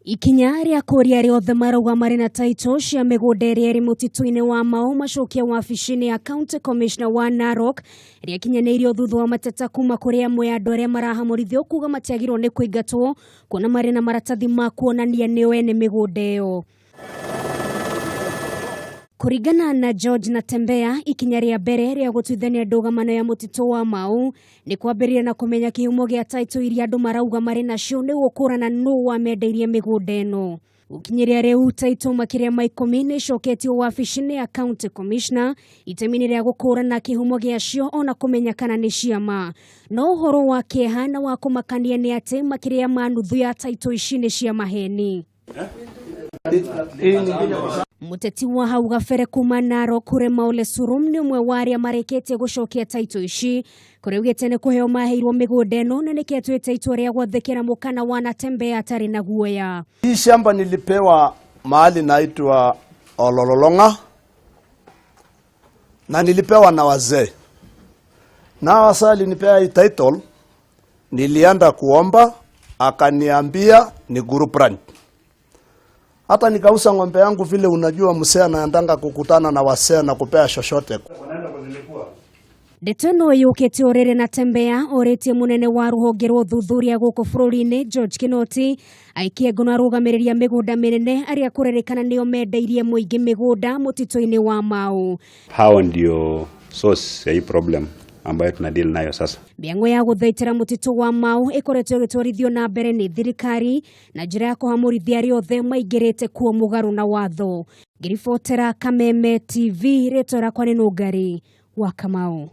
Ikinya kuria othe marauga mari na tittle cia migunda iri mutitu-ini wa Kamau macokia wabici-ini ya County Commissioner wa Narok iria kinyaneirio thutha wa mateta kuuma kuri amwe andu aria marahamurithio kuga matiagirwo ni kuingatwo kuona mari na maratathi ma kuonania nio ene migunda iyo. Kuringana na George Natembeya, ikinya ria mbere ria gutuithania ndũgamano ya mutitu wa Kamau ni kwambĩrĩria na kumenya kihumo gia tittle iria andu marauga mari nacio ni gukurana nũ wamendeirie migunda ĩno. Gukinyiria riu tittle Makiria ikumi niicoketio wabici-ini ya County Commissioner itemi-ini ria gukurana kihumo giacio ona kumenya kana ni ciama. No uhoro wa kieha na wa kumakania ni ati Makiria ma nuthu ya tittle ici ni cia maheni. Muteti wa hau kabere kuuma Narok Kurema Ole Surum ni umwe wa aria mareketie gucokia tittle ici kuria ugite ni kuheo maheirwo migunda ĩno na niketwite itua ria gwathĩkĩra mukana wa Natembeya atari na guoya. Hii shamba nilipewa mahali naitwa Ololonga na nilipewa na wazee. Na wasali nipea hii tittle, nilienda kuomba akaniambia ni group run. Hata nikauza ng'ombe yangu vile unajua msee anaendanga kukutana na wasee na kupea shoshote. Ndeto yukite orere Natembeya oretie munene wa ruhonge rwa thuthuria guku bururi-ini George Kinoti aikie ngono arugamiria migunda minene aria kurerekana nio mendeirie muingi migunda mutitu-ini wa Kamau. Hao ndio source ya hii problem ambayo tunadeal nayo sasa. Mĩhang'o ya gũthaitĩra mutitu wa Kamau ĩkoretwo ĩgĩtwarithio na mbere nĩ thirikari na njĩra ya kũhamũrithia arĩa othe maingĩrĩte kuo mũgarũ na watho. Ngĩribotera Kameme TV, rĩtwa rĩakwa nĩ Nungari wa Kamau.